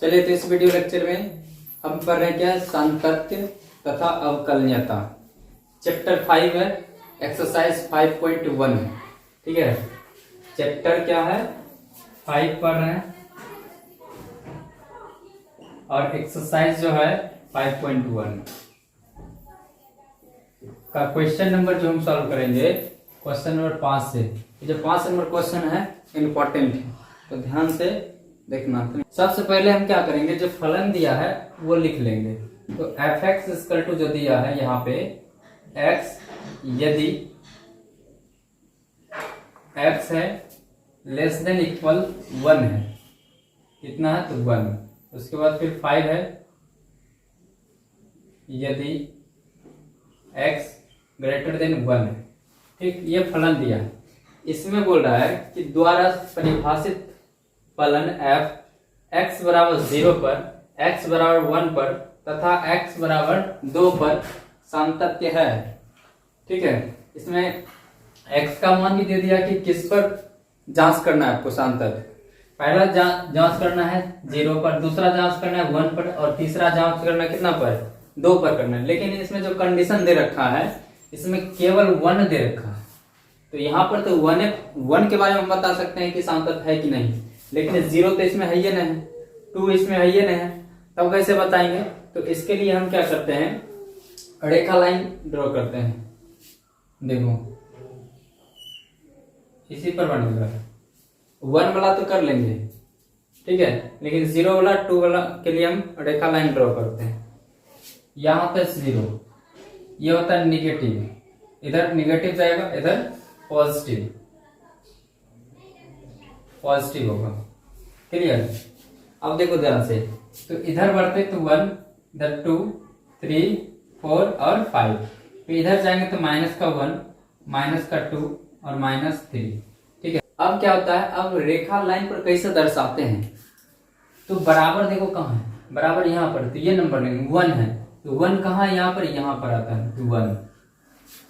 चलिए तो इस वीडियो लेक्चर में हम पढ़ रहे हैं क्या, सांतत्य तथा अवकलनीयता। चैप्टर 5 है, एक्सरसाइज 5.1 है। ठीक है, चैप्टर क्या है 5 पढ़ रहे हैं और एक्सरसाइज जो है 5.1 का क्वेश्चन नंबर जो हम सॉल्व करेंगे क्वेश्चन नंबर 5 से। ये जो 5 नंबर क्वेश्चन है इम्पोर्टेंट है, तो ध्यान से देखना। सबसे पहले हम क्या करेंगे, जो फलन दिया है वो लिख लेंगे। तो एफ एक्स इक्वल टू जो दिया है यहाँ पे एक्स, यदि एक्स है लेस देन इक्वल 1 है, कितना है तो 1। उसके बाद फिर 5 है यदि एक्स ग्रेटर देन 1 है। ठीक, ये फलन दिया है। इसमें बोल रहा है कि द्वारा परिभाषित फलन f x बराबर 0 पर, x बराबर 1 पर तथा x बराबर 2 पर सांतत्य है। ठीक है, इसमें x का मान भी दे दिया कि किस पर जांच करना है आपको सांतत्य। पहला जांच करना है 0 पर, दूसरा जांच करना है 1 पर और तीसरा जांच करना है कितना पर, 2 पर करना है। लेकिन इसमें जो कंडीशन दे रखा है इसमें केवल 1 दे रखा है। तो यहाँ पर तो 1 के बारे में हम बता सकते हैं कि सांतत्य है कि नहीं, लेकिन 0 तो इसमें है ही नहीं, 2 इसमें है ही नहीं, तब कैसे बताएंगे। तो इसके लिए हम क्या करते हैं, रेखा लाइन ड्रॉ करते हैं। देखो इसी पर बनेगा। 1 वाला तो कर लेंगे, ठीक है, लेकिन 0 वाला 2 वाला के लिए हम रेखा लाइन ड्रॉ करते हैं। यहाँ पे 0 ये होता है निगेटिव, इधर निगेटिव जाएगा, इधर पॉजिटिव होगा। क्लियर। अब देखो ध्यान से, तो इधर बढ़ते तो 1, इधर 2, 3, 4 और 5, फिर इधर जाएंगे तो माइनस का 1, माइनस का 2 और -3। ठीक है, अब क्या होता है, अब रेखा लाइन पर कैसे दर्शाते हैं, तो बराबर देखो कहाँ है, बराबर यहाँ पर, तो ये नंबर लेंगे 1 है, तो 1 कहाँ है, यहाँ पर आता है, तो 1।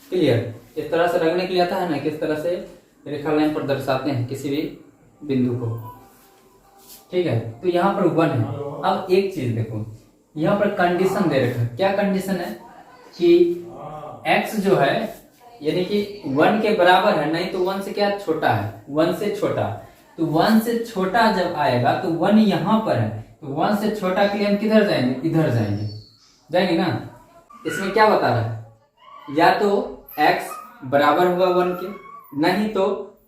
क्लियर। इस तरह से रखने के लिए आता है ना, किस तरह से रेखा लाइन पर दर्शाते हैं किसी भी बिंदु को। ठीक है, तो यहाँ पर 1 है। अब एक चीज देखो, यहाँ पर कंडीशन दे रखा है। क्या कंडीशन है कि x जो है यानी कि 1 के बराबर है, नहीं तो 1 से क्या छोटा है, 1 से छोटा। तो 1 से छोटा जब आएगा तो 1 यहाँ पर है, तो 1 से छोटा के लिए हम किधर जाएंगे, इधर जाएंगे ना। इसमें क्या बता रहा है, या तो x बराबर होगा 1 के, नहीं तो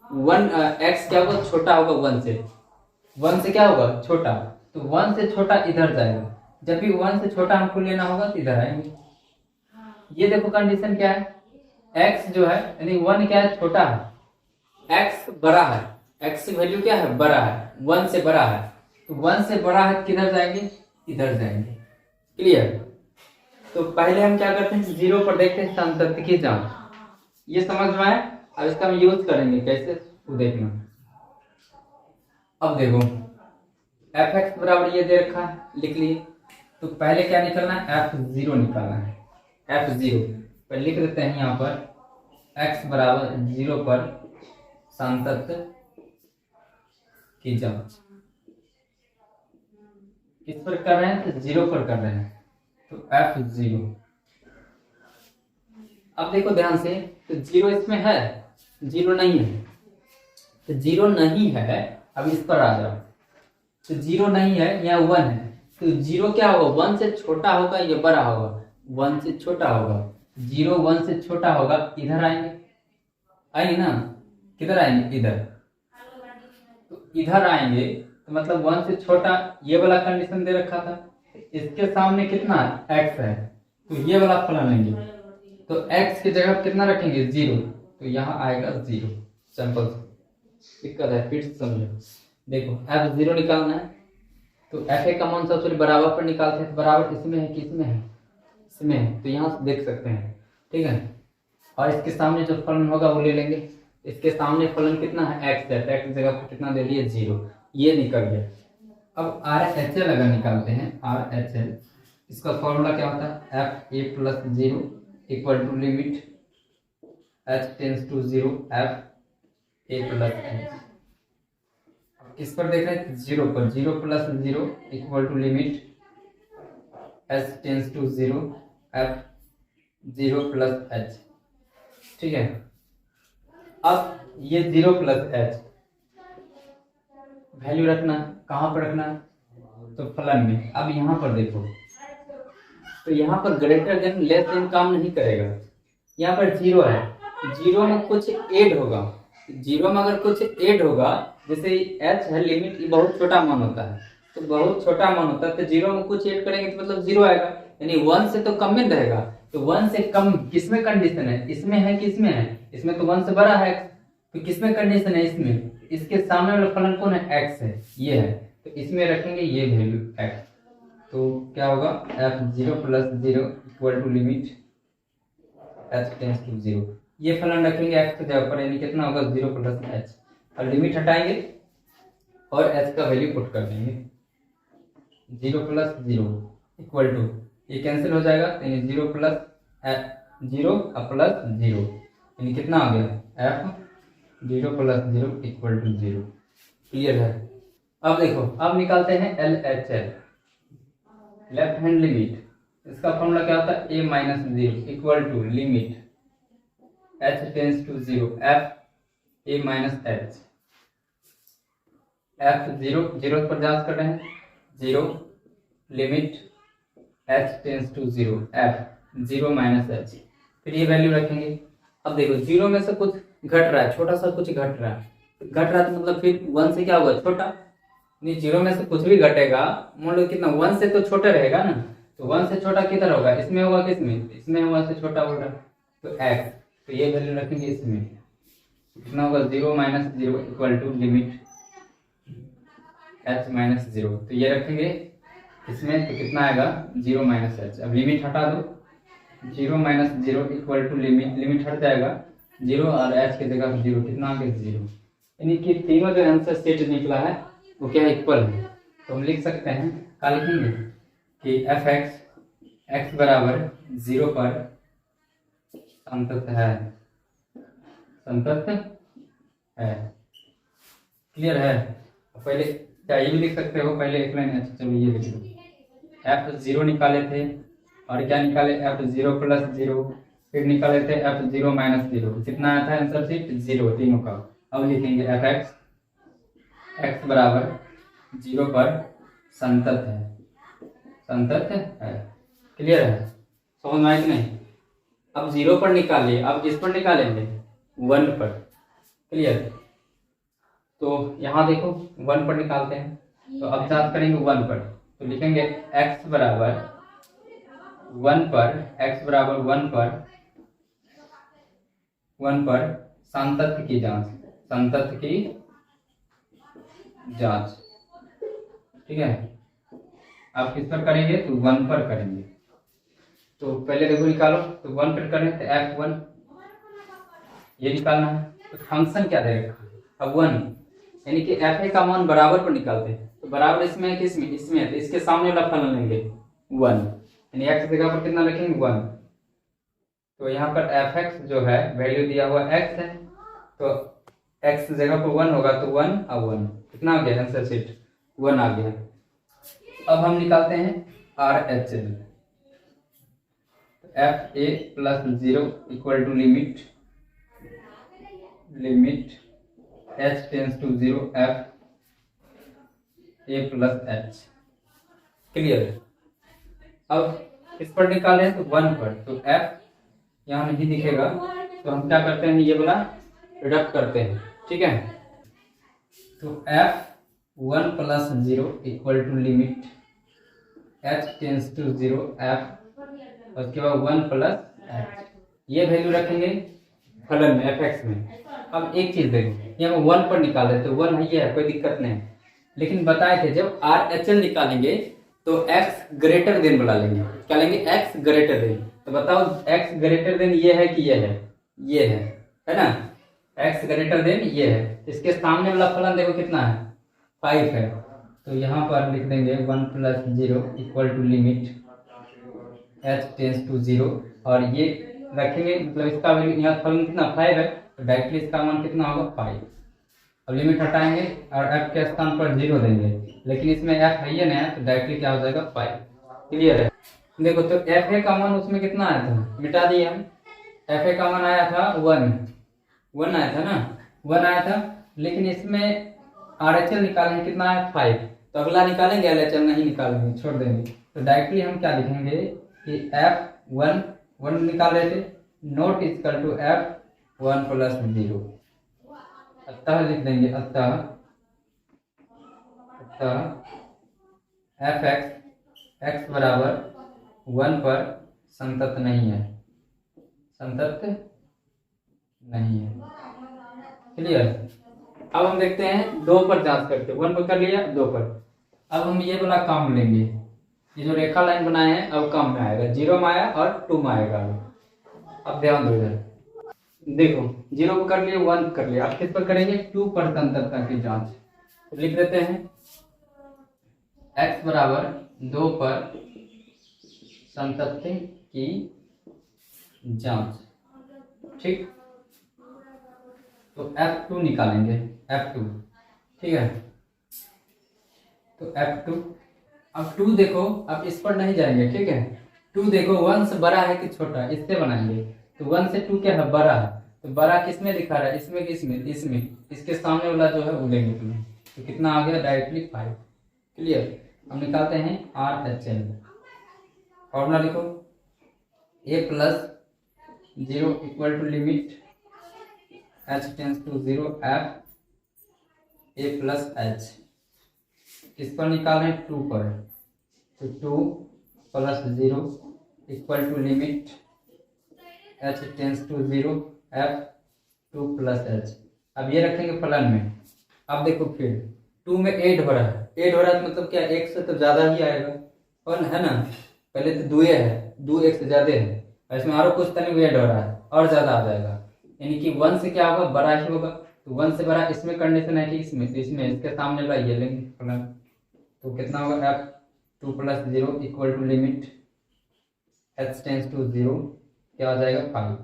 x क्या होगा, छोटा होगा 1 से क्या होगा, छोटा। तो 1 से छोटा इधर जाएगा, जब भी 1 से छोटा हमको लेना होगा तो इधर आएंगे। ये देखो कंडीशन क्या है, x जो है यानी 1 क्या है, छोटा है, x बड़ा है, x की वैल्यू क्या है, बड़ा है, 1 से बड़ा है। तो 1 से बड़ा है किधर जाएंगे, इधर जाएंगे। क्लियर। तो पहले हम क्या करते हैं, 0 पर देखते हैं सांतत्य की जांच। ये समझ में आया। अब इसका हम यूज करेंगे कैसे, वो देखना। अब देखो एफ एक्स बराबर ये दे रखा है, लिख लिए। तो पहले क्या निकलना है, f0 निकालना है। f0 पर लिख देते हैं यहाँ पर x बराबर 0 पर सांतत्य की जांच। किस पर कर रहे हैं, तो 0 पर कर रहे हैं, तो f0। अब देखो ध्यान से, तो 0 इसमें है, 0 नहीं है, तो 0 नहीं है। अब इस पर आ जाओ, तो 0 नहीं है, यहाँ 1 है, तो 0 क्या होगा, 1 से छोटा होगा या बड़ा होगा, 1 से छोटा होगा। 0 1 से छोटा होगा, इधर आएंगे ना, किधर आएंगे, इधर। तो इधर आएंगे तो मतलब 1 से छोटा, ये वाला कंडीशन दे रखा था। इसके सामने कितना x है, तो ये वाला फलन लेंगे, तो x की जगह कितना रखेंगे, 0, तो यहाँ आएगा 0। सिंपल दिक्कत है, फिर समझो। देखो f0 निकालना है, तो f का मान सबसे बराबर पर निकालते हैं, तो बराबर इसमें है कि इसमें है, इसमें है, तो यहाँ से देख सकते हैं। ठीक है, और इसके सामने जो फलन होगा वो ले लेंगे। इसके सामने फलन कितना है, x है, x जगह पर कितना दे दिए, 0, ये निकल गया। अब RHL अगर निकालते हैं, RHL इसका फॉर्मूला क्या होता है, fa plus 0 equal to limit h tends to 0 f a plus h। किस पर देख रहे हैं, 0 पर, 0 plus 0 equal to limit h tends to 0 f 0 plus h। ठीक है, अब ये 0 प्लस h वैल्यू रखना, कहाँ पर रखना, तो फलन में। अब यहाँ पर देखो, तो यहाँ पर ग्रेटर देन लेस देन काम नहीं करेगा, यहाँ पर 0 है, 0 में कुछ ऐड होगा, 0 में अगर कुछ ऐड होगा, जैसे h है लिमिट, ये बहुत छोटा मान होता है, तो बहुत छोटा मान होता है, तो 0 में कुछ ऐड करेंगे तो मतलब 0 आएगा, यानी 1 से तो कम में रहेगा। तो 1 से कम किसमें कंडीशन है, इसमें है कि इसमें है, इसमें तो 1 से बड़ा है, तो किसमें कंडीशन है, इसमें, इसके सामने वाला फलन कौन है, x है, ये है, तो इसमें रखेंगे ये वैल्यू x, तो क्या होगा, f 0 plus 0 equal to limit h tends to 0, ये फलन रखेंगे x की जगह पर, यानी कितना होगा 0 प्लस h, और लिमिट हटाएंगे और h का वैल्यू पुट कर देंगे, 0 प्लस 0 इक्वल टू, ये कैंसिल हो जाएगा, यानी 0 प्लस 0 प्लस 0, यानी कितना आ गया f 0 plus 0 equal to 0। Clear है। अब देखो, अब निकालते हैं LHL, लेफ्ट हैंड लिमिट, इसका फॉर्मूला क्या होता है, a minus 0 equal to limit h tends to 0 f a minus h, f 0 पर जांच कर रहे हैं, 0 limit h tends to 0 f 0 minus h, फिर ये वैल्यू रखेंगे। अब देखो 0 में से कुछ घट रहा है, छोटा सा कुछ घट रहा है, तो मतलब फिर 1 से क्या होगा, छोटा, नहीं 0 में से कुछ भी घटेगा, मान लो कितना, 1 से तो छोटा रहेगा ना, तो 1 से छोटा किधर होगा, इसमें होगा, किसमें, इसमें होगा, से छोटा होगा, तो x, तो ये वैल्यू रखेंगे इसमें, कितना होगा 0 minus 0 equal to limit h minus 0, तो ये रखेंगे इसमें, तो कितना आएगा 0 माइनस h। अब लिमिट हटा दो, 0 माइनस 0 इक्वल टू लिमिट हट जाएगा, 0 और h की जगह 0, कितना आ गया 0, यानी कि तीनों जो आंसर सेट निकला है वो क्या इक्वल है। तो हम लिख सकते हैं, क्या लिखेंगे कि f(x) x बराबर 0 पर संतत है, संतत है। क्लियर है। पहले क्या ये भी लिख सकते हो, पहले एक लाइन, अच्छा चलो ये लिख लो, f 0 निकाले थे और क्या निकाले, f 0 प्लस 0, फिर निकाले थे f 0 माइनस 0, कितना आया था आंसर शीट 0 तीनों का। अब लिखेंगे f(x) x बराबर 0 पर संतत है, संतत है। क्लियर है, समझ में आया कि नहीं। अब 0 पर निकालिए, अब किस पर निकालेंगे, 1 पर। क्लियर, तो यहाँ देखो 1 पर निकालते हैं, तो अब जांच करेंगे 1 पर, तो लिखेंगे x बराबर 1 पर, x बराबर 1 पर संतत की जांच, संतत की जांच। ठीक है, आप किस पर करेंगे, तो 1 पर करेंगे। तो पहले देखो निकालो, तो 1 पर करें तो f1 ये निकालना है, तो फंक्शन क्या दे रखा है, अब 1, यानी कि fa का मान बराबर पर निकालते हैं, तो बराबर इसमें है कि इसमें, इसमें है, तो इसके सामने वाला फलन लेंगे 1, यानी x जगह पर कितना रखेंगे 1, तो यहाँ पर fx जो है वैल्यू दिया हुआ x है, तो x जगह पर 1 होगा, तो 1 और 1 कितना आ गया आंसर शीट 1 आ गया। अब हम निकालते हैं RHL, fa plus 0 equal to limit h tends to 0 f a plus h। Clear. अब इस पर निकालें तो 1 पर, तो f यहाँ नहीं दिखेगा, तो हम क्या करते हैं, ये वाला रिडक्ट करते हैं। ठीक है, तो f 1 plus 0 equal to limit h tends to 0 f, उसके बाद 1 प्लस h, ये वैल्यू रखेंगे फलन में fx में। अब एक चीज देखो, यहाँ 1 पर निकाले तो 1 ये है, कोई दिक्कत नहीं, लेकिन बताए थे जब RHL निकालेंगे तो x ग्रेटर देन बुला लेंगे, क्या लेंगे, x ग्रेटर देन। तो बताओ x ग्रेटर देन ये है कि ये है, ये है ना, x ग्रेटर देन ये है, इसके सामने वाला फलन देखो कितना है 5 है, तो यहाँ पर लिख देंगे 1 plus 0 equal to limit h tends to 0, और ये रखेंगे, मतलब इसका वैल्यू यहाँ फलन कितना 5 है, तो डायरेक्टली इसका मान कितना होगा 5। अब लिमिट हटाएंगे और f के स्थान पर 0 देंगे, लेकिन इसमें f है ही नहीं है तो डायरेक्टली क्या हो जाएगा 5। क्लियर है? देखो तो एफ ए का मान उसमें कितना आया था, मिटा दिए हम। एफ ए का मान आया था 1 आया था ना, 1 आया था, लेकिन इसमें RHL निकालेंगे कितना है 5, तो अगला निकालेंगे LHL नहीं निकालेंगे, छोड़ देंगे। तो डायरेक्टली हम क्या लिखेंगे कि F1 निकाल रहे थे, not equal to F1 plus 0, अतः लिख देंगे अतः f(x) बराबर 1 पर संतत नहीं है, क्लियर। अब हम देखते हैं 2 पर जांच करते हैं, 1 पर कर लिया, 2 पर। अब हम ये वाला काम लेंगे, ये जो रेखा लाइन बनाए हैं अब काम में आएगा, 0 में आया और 2 में आएगा। अब ध्यान दो इधर, देखो 0 पर कर लिए, 1 कर लिया, अब किस पर करेंगे 2 पर संततता की जांच। तो लिख देते हैं x बराबर 2 पर संतत्ति की जांच, ठीक। तो F2 निकालेंगे, F2, ठीक है। तो F2, अब 2 देखो, अब इस पर नहीं जाएंगे, ठीक है। 2 देखो 1 से बड़ा है कि छोटा है, इससे बनाएंगे। तो 1 से 2 क्या है, बड़ा है, तो बड़ा किसमें दिखा रहा है, इसमें इसमें, इसके सामने वाला जो है वो लेंगे तुम्हें, तो कितना आ गया डायरेक्टली 5। क्लियर। हम निकालते हैं RHL, फॉर्मूला लिखो, a plus 0 equal to limit h tends to 0 f a plus h, किस पर निकाल रहे हैं 2 पर, तो 2 plus 0 equal to limit h tends to 0 f 2 plus h। अब ये रखेंगे फलन में। अब देखो फिर 2 में 8 हो रहा है, 8 हो रहा है मतलब क्या, 1 से तो ज्यादा ही आएगा, और है ना, पहले तो 2 है, 2 1 से ज्यादा है, और इसमें और कुछ तनिक ऐड हो रहा है और ज्यादा आ जाएगा, यानी कि 1 से क्या होगा, बड़ा ही होगा। तो 1 से बड़ा इसमें कंडीशन है कि इसमें, तो इसमें इसके सामने वाला ये लेंगे फलन, तो कितना होगा f 2 plus 0 equal to limit h tends to 0 क्या हो जाएगा 5।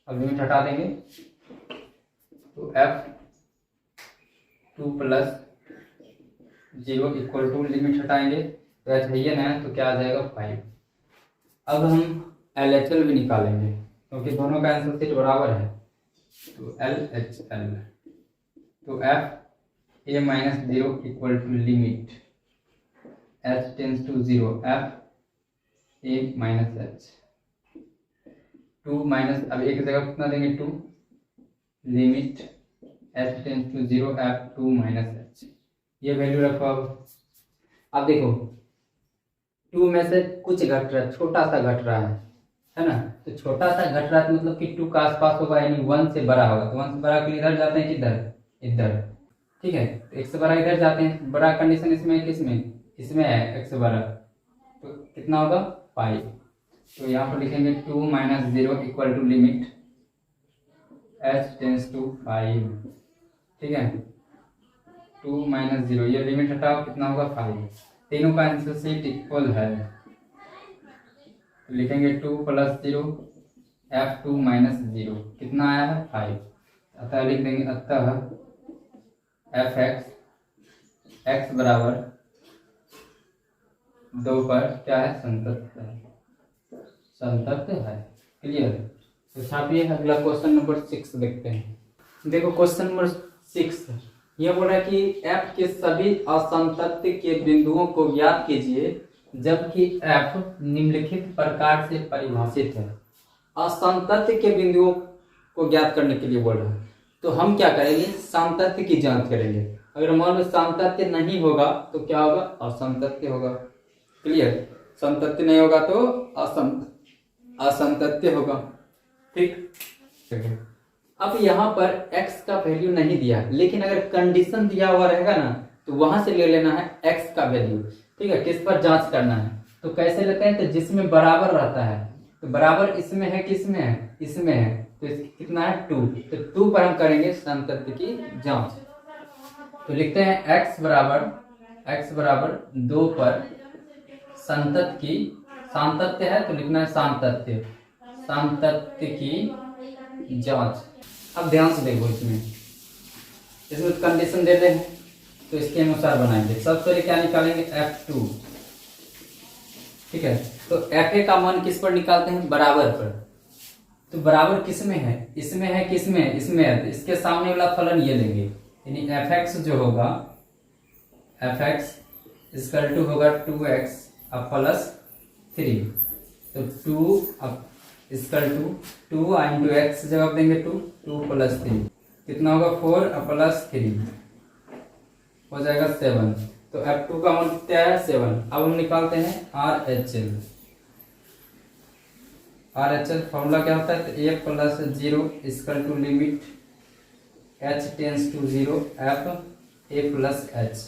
अब लिमिट हटा देंगे, तो f 2 plus 0 equal to limit हटाएंगे तो h है ये ना, तो क्या आ जाएगा 5। अब हम LHL भी निकालेंगे क्योंकि दोनों का आंसर सीट बराबर है, तो LHL, तो f a minus 0 equal to limit h tends to 0 f a minus h, 2 minus, अब एक जगह कितना देंगे 2, limit h tends to 0 f 2 minus h, ये वैल्यू रखो। अब देखो 2 में से कुछ घट रहा है, छोटा सा घट रहा है ना, तो छोटा सा घट रहा है तो मतलब कि 2 का आसपास होगा, यानी 1 से बड़ा होगा, तो 1 से बड़ा के लिए इधर जाते हैं, किधर इधर, ठीक है। तो 1 से बड़ा इधर जाते हैं, बड़ा कंडीशन इसमें इसमें है 1 से बड़ा, तो कितना होगा 5। तो यहाँ पर लिखेंगे 2 minus 0 equal to limit h tends to 5, ठीक है। 2 माइनस 0, ये लिमिट हटाओ, कितना होगा 5। तीनों का आंसर सीट इक्वल है, तो लिखेंगे 2 प्लस 0 f 2 माइनस 0, कितना आया है 5। अतः लिख देंगे अतः f(x) बराबर 2 पर क्या है, संतत है। क्लियर। तो छापिए, अगला क्वेश्चन नंबर 6 देखते हैं। देखो क्वेश्चन नंबर 6 यह बोल रहा है कि f के सभी असंतत के बिंदुओं को ज्ञात कीजिए जबकि f निम्नलिखित प्रकार से परिभाषित है। असंतत के बिंदुओं को ज्ञात करने के लिए बोल रहा है, तो हम क्या करेंगे, सामतत्य की जांच करेंगे। अगर मान लो सामतत्य नहीं होगा तो क्या होगा, असंतत्य होगा। क्लियर। समतत्य नहीं होगा तो असंतत्य होगा, ठीक। अब यहाँ पर x का वैल्यू नहीं दिया, लेकिन अगर कंडीशन दिया हुआ रहेगा ना तो वहां से ले लेना है x का वैल्यू, ठीक है। किस पर जांच करना है, तो कैसे लेते हैं, तो जिसमें बराबर रहता है, तो बराबर इसमें है, किसमें है, इसमें है, तो कितना है 2, तो 2 पर हम करेंगे संतत्य की जांच। तो लिखते हैं x बराबर 2 पर संतत्य की, सामतत्य है तो लिखना है सामतत्य की जांच। अब ध्यान से देखो, इसमें कंडीशन दे रहे हैं तो इसके अनुसार बनाएंगे। सबसे पहले क्या निकालेंगे, F2। ठीक है, तो FA का मान किस पर निकालते हैं, बराबर पर। तो बराबर किस में है, इसमें है, किस में है, इसमें है। तो इसके सामने वाला फलन ये लेंगे, यानी fx जो होगा, fx इक्वल टू होगा 2x अब प्लस 3। तो 2 अब इक्वल टू 2 इंटू एक्स जवाब देंगे 2 प्लस 3 कितना होगा 4 अब प्लस 3 हो जाएगा 7। तो F2 का मान क्या है 7। अब हम निकालते हैं RHL। RHL फॉर्मूला क्या होता है, तो a plus 0 equal to limit h tends to 0 f a plus h।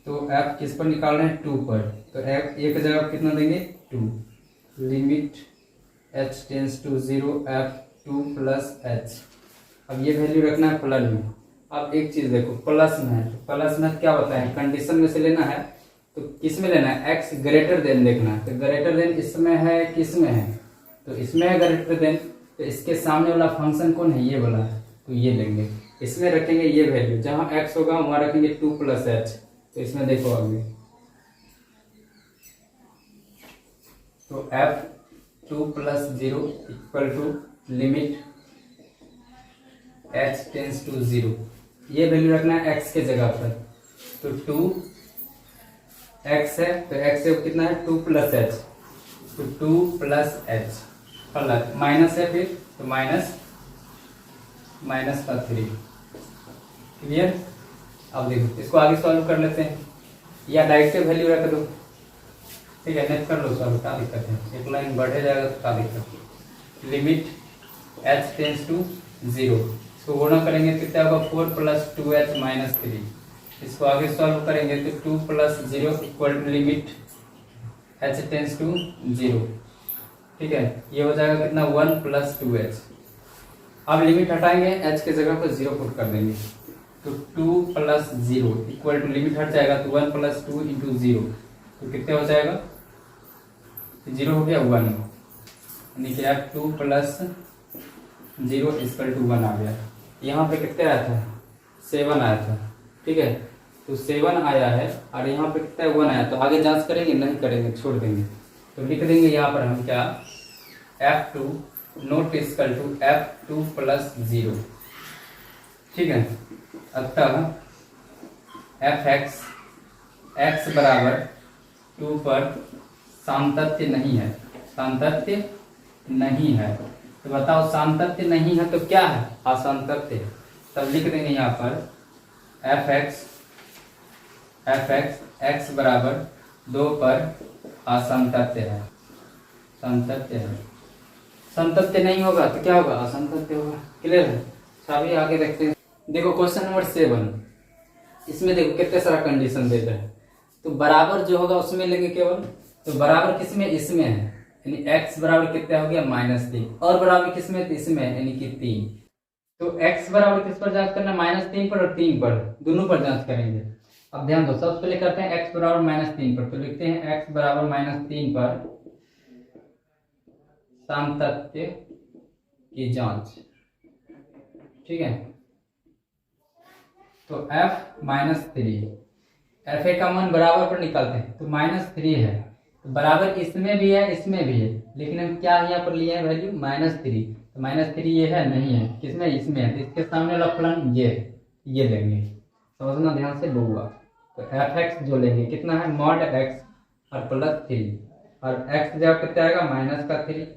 तो f किस पर निकाल रहे हैं, 2 पर। तो f a का जगह कितना देंगे 2, limit h tends to 0 f 2 plus h। अब ये वैल्यू रखना है फलन में। अब एक चीज देखो, प्लस में है, तो प्लस में क्या बताए, कंडीशन में से लेना है। तो किस में लेना है, x ग्रेटर देन देखना है। तो ग्रेटर देन इसमें है, किस में है, तो इसमें है ग्रेटर देन। तो इसके सामने वाला फंक्शन कौन है, ये वाला है, तो ये लेंगे। इसमें रखेंगे ये वैल्यू, जहां x होगा वहां रखेंगे 2 प्लस h। तो इसमें देखो आगे, तो f 2 plus 0 equal to limit h tends to 0। ये वैल्यू रखना है x के जगह पर। तो 2 x है, तो x से कितना है 2 प्लस h। तो 2 प्लस h प्लस माइनस है, फिर तो माइनस का 3। क्लियर। अब देखो इसको आगे सॉल्व कर लेते हैं, या डायरेक्ट वैल्यू रख दो। ठीक है, नेक्स्ट कर लो सॉल्व, क्या दिक्कत है, एक लाइन बढ़े जाएगा तो क्या दिक्कत। लिमिट h टेंस टू 0, इसको गुणा करेंगे तो क्या होगा 4 प्लस 2h माइनस 3। इसको आगे सॉल्व करेंगे तो 2 plus 0 equal to limit h tends to 0। ठीक है, ये हो जाएगा कितना 1 प्लस 2h। अब लिमिट हटाएंगे, h के जगह पर 0 पुट कर देंगे। तो 2 प्लस 0 इक्वल टू लिमिट हट जाएगा तो 1 प्लस 2 इंटू 0, तो कितने हो जाएगा, 0 हो गया 1, यानी कि आप 2 प्लस 0 इक्वल टू 1 आ गया। यहाँ पे कितने आया था, 7 आया था। ठीक है, तो 7 आया है और यहाँ पे कितना 1 आया। तो आगे जांच करेंगे, नहीं करेंगे, छोड़ देंगे। तो लिख देंगे यहाँ पर हम क्या, F2 note equal to F2 plus 0। ठीक है, अतः fx x बराबर 2 पर सामतत्य नहीं है, सामतत्य नहीं है। तो बताओ सामतत्य नहीं है तो क्या है, असंतत्य। तब लिख देंगे यहाँ पर fx x बराबर 2 पर असंतत्य है, संतत्य है। संतत्य नहीं होगा तो क्या होगा, असंतत्य होगा। क्लियर है। सभी आगे देखते हैं। देखो क्वेश्चन नंबर 7, इसमें देखो कितने सारा कंडीशन दे रहे हैं। तो बराबर जो होगा उसमें लेंगे केवल। तो बराबर किसमें, इसमें है, यानी x बराबर कितना हो गया -3। और बराबर किसमें, तो इसमें, यानी कि 3। तो x बराबर किस पर जांच करना, -3 पर और 3 पर, दोनों पर जांच करेंगे। अब ध्यान दो, सबसे पहले करते हैं x बराबर -3 पर। तो लिखते हैं x बराबर -3 पर सामतत्य की जांच। ठीक है, तो f-3, fa का मान बराबर पर निकालते हैं। तो -3 है, तो बराबर इसमें भी है, इसमें भी है, लेकिन हम क्या यहाँ पर लिए हैं वैल्यू -3। तो -3 ये है, नहीं है, किसमें, इसमें है। तो इसके सामने वाला फलन ये लेंगे, समझना ध्यान से बउआ। तो fx जो लेंगे कितना है, मॉड x और प्लस 3, और x जब कितना आएगा -3,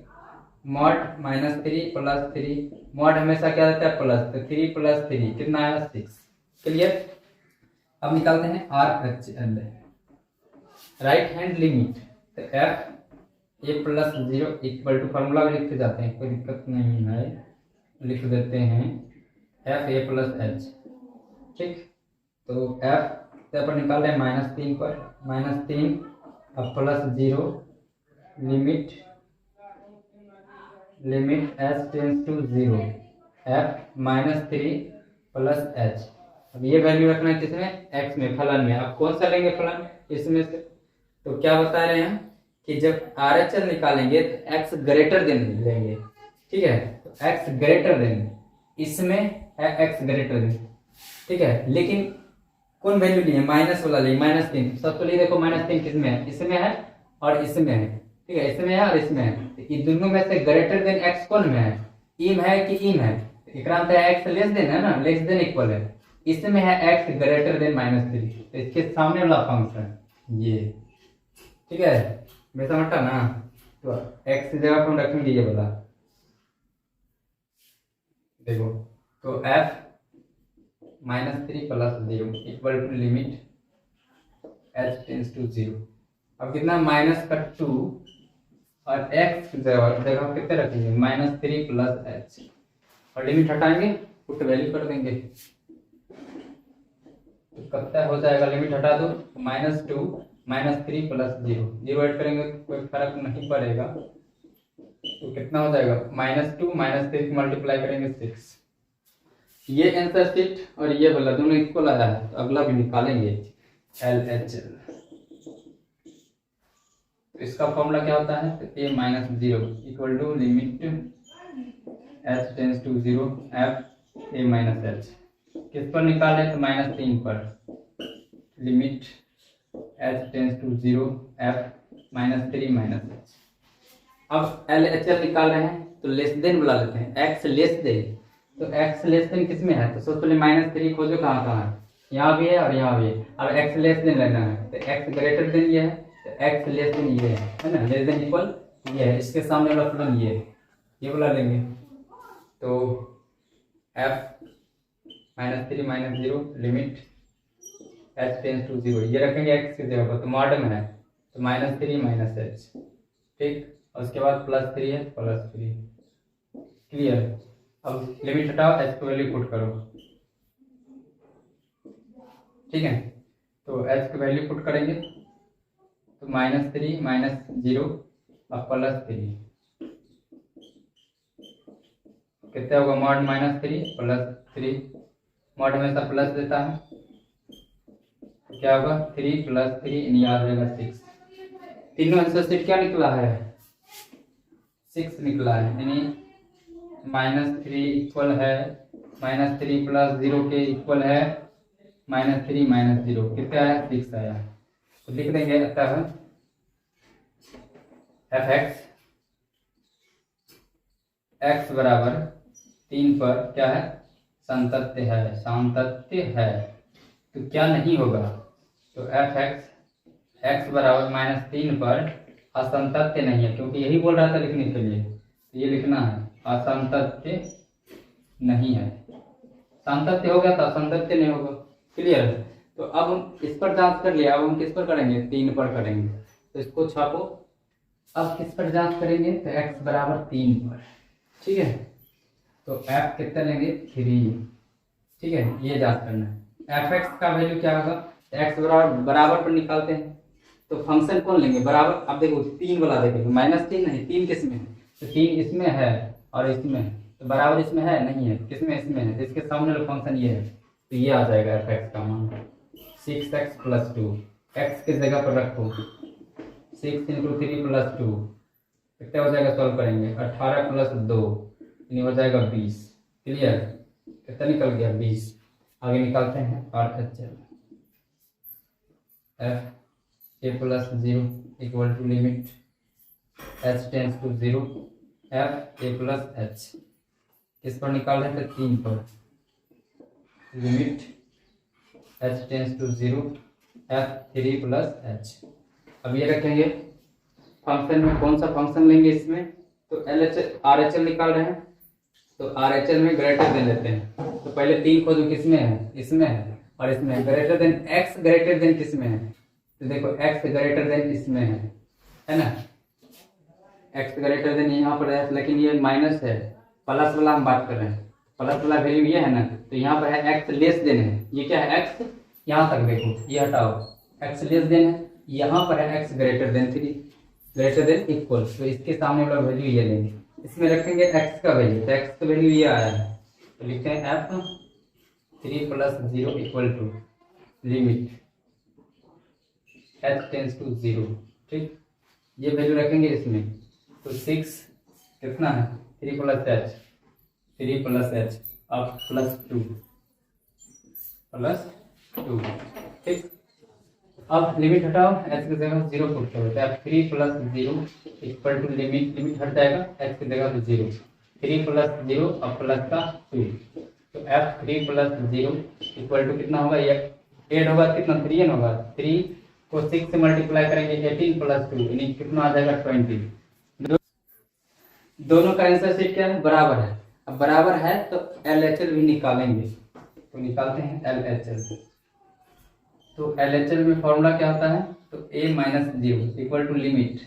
मॉड -3 प्लस 3, मॉड हमेशा क्या रहता है प्लस। तो 3 प्लस 3 कितना आया 6। क्लियर। अब निकालते हैं RHL, राइट हैंड लिमिट। तो f a plus 0 equal to, formula भी लिखते जाते हैं, कोई दिक्कत नहीं है, लिख देते हैं f a प्लस h। ठीक, तो f पर निकाल रहे हैं -3 पर, -3 अब plus 0 limit h tends to 0 f -3 plus h। अब ये वैल्यू रखना है किसमें, x में, फलन में। अब कौन सा लेंगे फलन, इसमें से। तो क्या बता रहे हैं कि जब RHL निकालेंगे तो x ग्रेटर देन लेंगे। ठीक है, तो x ग्रेटर देन, इसमें है x ग्रेटर देन, ठीक है, लेकिन कौन वैल्यू लिए, माइनस वाला लिए, -3। सबसे पहले देखो -3 किसमें है, इसमें है और इसमें है, ठीक है, इसमें है और इसमें है। तो इन दोनों में से ग्रेटर देन एक्स कौन में है, ई में है कि ई में है, तो एक्स लेस देन है ना, लेस देन इक्वल है। इसमें है एक्स ग्रेटर देन -3, तो इसके सामने वाला फंक्शन ये, ठीक है, वैसा हटा ना, तो एक्स की जगह पर हम रखेंगे ये वाला, देखो, तो f -3 + 0 equal to limit h tends to 0। अब कितना, -2 और x की जगह कितने रखेंगे, -3 + h, और लिमिट हटाएंगे, पुट वैल्यू कर देंगे, तो कितना हो जाएगा, लिमिट हटा दो, -2 -3 + 0, 0 ऐड करेंगे तो कोई फर्क नहीं पड़ेगा, तो कितना हो जाएगा, -2 -3 मल्टीप्लाई करेंगे 6। ये आंसर शीट और ये वाला दोनों इक्वल आया है, तो अगला भी निकालेंगे LHL। तो इसका फॉर्मूला क्या होता है, तो a - 0 equal to limit h tends to 0 f a - h। किस पर निकाले, तो -3 पर, limit h tends to 0 f -3 - h। अब LHL निकाल रहे हैं, तो लेस देन बुला लेते हैं, x लेस देन, तो x लेस देन किस में है, तो सबसे पहले -3 खोजो कहाँ कहाँ है, यहाँ भी है और यहाँ भी है। अब x लेस देन लेना है, तो x ग्रेटर देन ये है, तो x लेस देन ये है ना, लेस देन इक्वल ये है, इसके सामने वाला फलन ये बुला लेंगे, तो f -3 - 0 limit h tends to 0, ये रखेंगे x की जगह पर, तो मॉड में है, तो -3 - h, ठीक, और उसके बाद +3 है, +3, क्लियर। अब लिमिट हटाओ, h की वैल्यू पुट करो, ठीक है, तो h की वैल्यू पुट करेंगे, तो -3 - 0 और +3 कितना होगा, मॉड -3 + 3, मॉड हमेशा प्लस देता है, तो क्या होगा, 3 + 3 याद रहेगा 6। तीनों आंसर सीट क्या निकला है, 6 निकला है, यानी -3 इक्वल है, -3 + 0 के इक्वल है -3 - 0, कितना है, 6 आया, तो लिख देंगे, अतः fx x बराबर 3 पर क्या है, संतत्य है, सामतत्य है, तो क्या नहीं होगा, तो fx x बराबर -3 पर असंतत्य नहीं है, क्योंकि यही बोल रहा था लिखने के लिए, तो ये लिखना है, असंतत्य नहीं है, सामतत्य हो गया तो असंतत्य नहीं होगा, क्लियर। तो अब हम इस पर जांच कर लिया, अब हम किस पर करेंगे, 3 पर करेंगे, तो इसको छापो। अब किस पर जांच करेंगे, तो x बराबर 3 पर, ठीक है, तो f कितना लेंगे, 3, ठीक है, ये जांच करना है। fx का वैल्यू क्या होगा, x बराबर पर निकालते हैं, तो फंक्शन कौन लेंगे, बराबर, अब देखो 3 वाला देखेंगे, -3 नहीं, 3 किस में है, तो 3 इसमें है और इसमें है, तो बराबर इसमें है नहीं है, किसमें, इसमें है, तो इसके सामने वाला फंक्शन ये है, तो ये आ जाएगा fx का मान 6x + 2, x की जगह पर रखो, 6 × 3 + 2 कितना हो जाएगा, सॉल्व करेंगे, 18 + 2 यानी हो जाएगा 20, क्लियर, कितना निकल गया, 20। आगे निकालते हैं RHL, f a + 0 equal to limit h tends to 0 f a + h, किस पर निकाल रहे थे, 3 पर, limit h tends to 0 f 3 + h। अब ये रखेंगे, फंक्शन में कौन सा फंक्शन लेंगे इसमें, तो RHL निकाल रहे हैं, तो RHL में ग्रेटर देन लेते हैं, तो पहले 3 खोजो, किसमें है, इसमें है और इसमें, greater than, x greater than किसमें है, तो देखो x ग्रेटर देन इसमें है ना, x ग्रेटर देन यहाँ पर है, लेकिन ये माइनस है, प्लस वाला हम बात कर रहे हैं, प्लस वाला वैल्यू ये है ना, तो यहाँ पर है x लेस देन है, ये क्या है, x यहाँ तक देखो, ये हटाओ, x लेस देन है, यहाँ पर है x greater than 3, greater than equal, तो इसके सामने वाला वैल्यू ये लेंगे, इसमें रखेंगे x का वैल्यू, तो x का वैल्यू ये आया है, तो लिखते हैं f 3 + 0 equal to limit h tends to 0, ठीक, ये वैल्यू रखेंगे इसमें, तो 6 कितना है, 3 + h, 3 + h अब +2, प्लस 2। ठीक, अब लिमिट हटाओ, x की जगह 0 पुट करो तो f3 plus 0 equal to limit हट जाएगा, x की जगह 0, 3 प्लस 0 और प्लस का 2, तो f3 प्लस 0 इक्वल टू कितना होगा, ये एड होगा कितना 3 होगा, 3 को 6 से मल्टीप्लाई करेंगे 18 प्लस 2 यानी कितना आ जाएगा 20। दोनों का आंसर शीट क्या है, बराबर है। अब बराबर है तो LHL भी निकालेंगे, तो निकालते हैं LHL। तो LHL में फॉर्मूला क्या होता है, तो a minus 0 equal to limit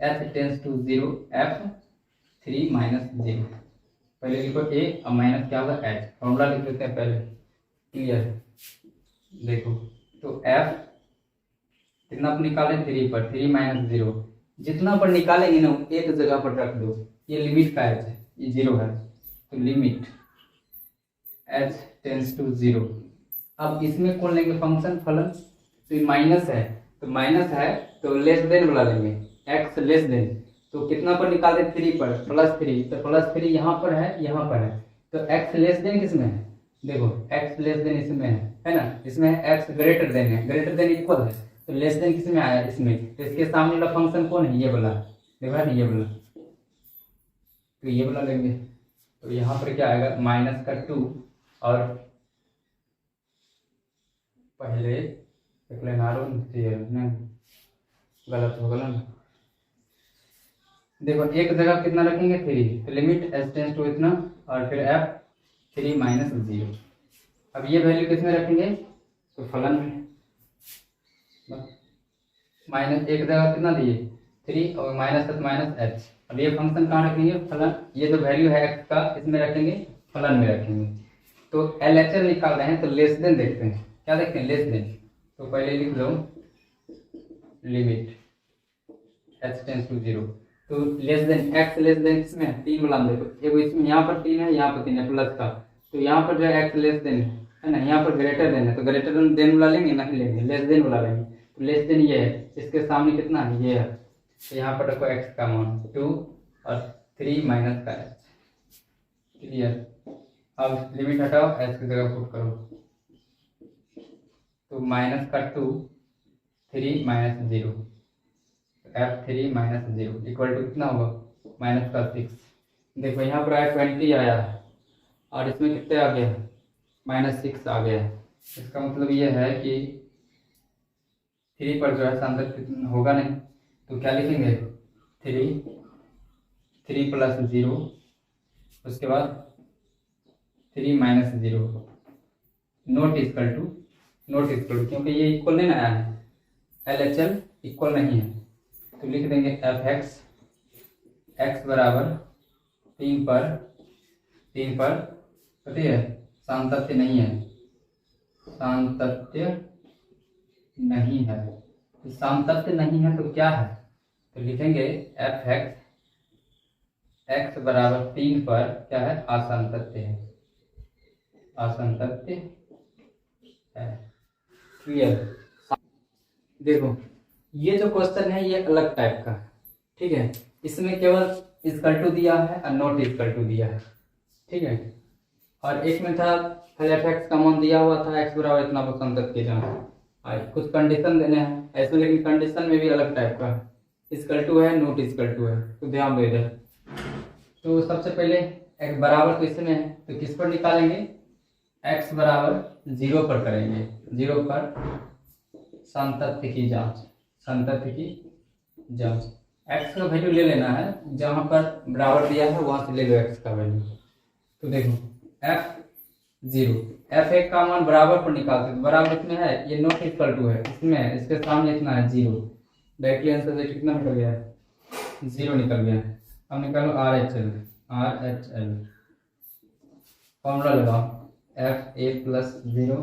h tends to 0 f3 minus 0। पहले लिखो a और माइनस क्या होगा h, फॉर्मूला लिख लेते हैं पहले, क्लियर। देखो तो f कितना पर निकालें, 3 पर, 3 माइनस 0, जितना पर निकालेंगे ना एक जगह पर रख दो, ये लिमिट का h है, ये 0 है, तो लिमिट h टेंस टू 0। अब इसमें कौन लेंगे फंक्शन फलन, तो ये माइनस है, तो माइनस है तो लेस देन वाला लेंगे, x लेस देन, तो कितना पर निकालते 3 पर, प्लस 3, तो प्लस 3 यहाँ पर है यहाँ पर है, तो x लेस देन किसमें है, देखो x लेस देन इसमें है ना, इसमें x ग्रेटर देन है, ग्रेटर देन इक्वल है, तो लेस देन किसमें आया इसमें, तो इसके सामने वाला फंक्शन कौन है, ये वाला, देखो है ना ये वाला, तो ये वाला लेंगे, तो यहाँ पर क्या आएगा माइनस का 2 और पहले एक लाइन आर नहीं गलत हो गया ना, देखो एक जगह कितना रखेंगे 3, तो लिमिट h टेंस टू इतना और फिर f3 माइनस 0। अब ये वैल्यू किसमें रखेंगे, तो फलन में, माइनस एक जगह कितना दिए 3 और माइनस h। अब ये फंक्शन कहाँ रखेंगे, फलन, ये जो वैल्यू है x का इसमें रखेंगे, फलन में रखेंगे। तो LHL निकाल रहे हैं तो लेस देन देखते हैं, क्या देखते हैं लेस देन, तो पहले लिख लो लिमिट h टेंस टू 0, तो less than x less than इसमें 3 वाला देखो, देखो इसमें यहाँ पर 3 है यहाँ पर 3 है प्लस का, तो यहाँ पर जो है x लेस देन है ना, यहाँ पर ग्रेटर देन है, तो ग्रेटर देन वाला लेंगे नहीं लेंगे, लेस देन वाला लेंगे, तो लेस देन ये है, इसके सामने कितना है ये है, तो यहाँ पर रखो x का मान 2 और 3 माइनस का h, क्लियर। अब लिमिट हटाओ h की जगह पुट करो, तो माइनस का 2 3 minus 0, f3 minus 0 equal to कितना होगा माइनस का 6। देखो यहाँ पर आया 20 आया है और इसमें कितने आ गया माइनस 6 आ गया है, इसका मतलब ये है कि 3 पर जो है सांतक होगा नहीं, तो क्या लिखेंगे 3 प्लस 0, उसके बाद 3 माइनस 0 नॉट इक्वल टू क्योंकि ये इक्वल नहीं आया है, LHL इक्वल नहीं है, तो लिख देंगे fx x बराबर 3 पर पता है सांतत्य नहीं है, सांतत्य नहीं है, तो सांतत्य नहीं है तो क्या है, तो लिखेंगे fx x बराबर 3 पर क्या है असंतत्य है, असंतत्य है, क्लियर। देखो ये जो क्वेश्चन है ये अलग टाइप का, ठीक है, इसमें केवल इक्वल टू दिया है और नॉट इक्वल टू दिया है, ठीक है, और एक में था fx का मान दिया हुआ था x बराबर इतना पर संतत्य जांच, कुछ कंडीशन देने हैं ऐसे, लेकिन कंडीशन में भी अलग टाइप का इक्वल टू है नॉट इक्वल टू है, तो ध्यान दे दे। तो सबसे पहले x बराबर तो इसमें है, तो किस पर निकालेंगे, x बराबर 0 पर करेंगे, 0 पर सांतत्य की जांच, x का वैल्यू ले लेना है, जहां पर बराबर दिया है वहां से ले लो x का वैल्यू। तो देखो f0 f1 का मान बराबर पर निकालते, तो बराबर इसमें है, ये नॉट इक्वल टू है इसमें है, इसके सामने इतना है 0, डायरेक्टली आंसर से कितना निकल गया है 0 निकल गया है। अब निकालो RHL फॉर्मूला लगाओ fa प्लस 0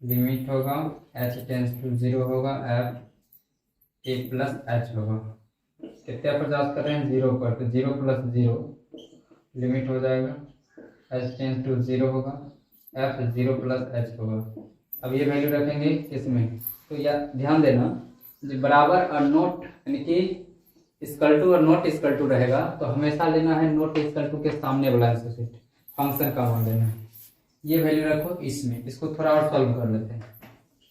लिमिट होगा h टेंस टू 0 होगा f a प्लस h होगा, कितने पर जांच कर रहे हैं 0 पर, तो 0 प्लस 0 लिमिट हो जाएगा h टेंस टू 0 होगा f 0 प्लस h होगा। अब ये वैल्यू रखेंगे किसमें, तो या ध्यान देना जो बराबर और नोट यानी कि इक्वल टू और नॉट इक्वल टू रहेगा, तो हमेशा लेना है नॉट इक्वल टू के सामने वाला आंसर सेट, फंक्शन का मान लेना है, ये वैल्यू रखो इसमें, इसको थोड़ा और सॉल्व कर लेते हैं।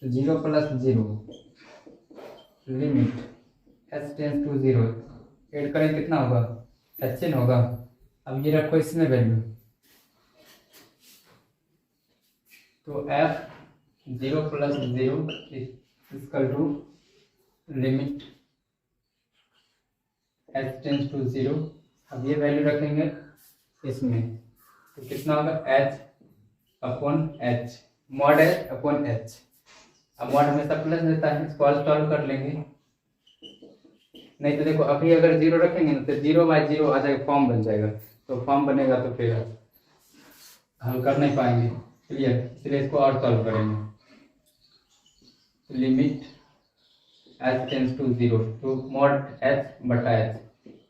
तो 0 + 0 limit h tends to 0 add करें कितना होगा, hn होगा। अब ये रखो इसमें वैल्यू, तो f 0 + 0 equal to limit h tends to 0। अब ये वैल्यू रखेंगे इसमें, तो कितना होगा h/h, मॉड h/h। अब मॉड हमेशा प्लस देता है, इसको सॉल्व कर लेंगे। नहीं तो देखो अभी अगर 0 रखेंगे ना तो 0/0 आ जाएगा, फॉर्म बन जाएगा। तो फॉर्म बनेगा तो फिर हल कर नहीं पाएंगे, क्लियर। इसलिए इसको और सॉल्व करेंगे। लिमिट h टेंस टू 0 तो मॉड h/h,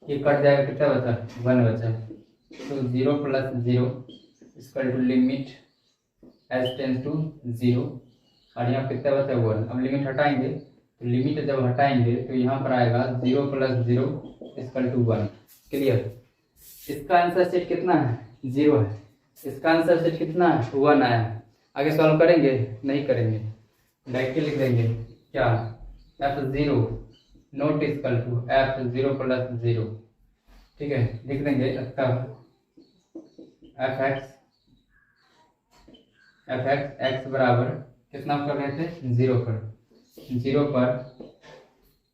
ये कट जाएगा, कितना बचा 1 बचा। तो 0 + 0 equal to limit h tends to 0 और यहाँ कितना बचा 1। अब लिमिट हटाएंगे, तो लिमिट जब हटाएंगे तो यहाँ पर आएगा 0 + 0 इक्वल टू 1, क्लियर। इसका आंसर सेट कितना है 0 है, इसका आंसर सेट कितना है 1 आया। आगे सॉल्व करेंगे नहीं करेंगे, डायरेक्टली लिख देंगे क्या f0 not equal to f0 + 0, ठीक है। लिख देंगे तब fx x बराबर कितना कर रहे थे 0 पर,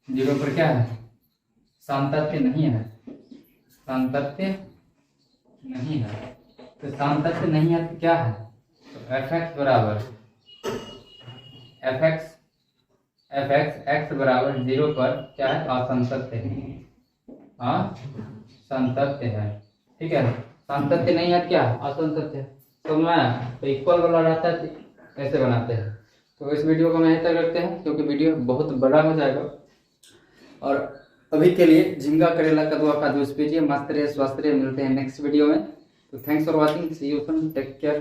0 पर क्या है, सामतत्य नहीं है, सामतत्य नहीं है। तो सामतत्य नहीं है तो क्या है, तो fx बराबर fx x बराबर 0 पर क्या है, असंतत्य है, असंतत्य है, ठीक है। सामतत्य नहीं है क्या, असंतत्य है। तो मैं तो इक्वल वाला रहता है ऐसे बनाते हैं। तो इस वीडियो को मैं यहीं तक रखते हैं क्योंकि वीडियो बहुत बड़ा हो जाएगा। और अभी के लिए झींगा करेला कद्दू का जूस पीजिए, मस्त रहिए, स्वस्थ रहिए। मिलते हैं नेक्स्ट वीडियो में। तो thanks for watching, see you soon, take care.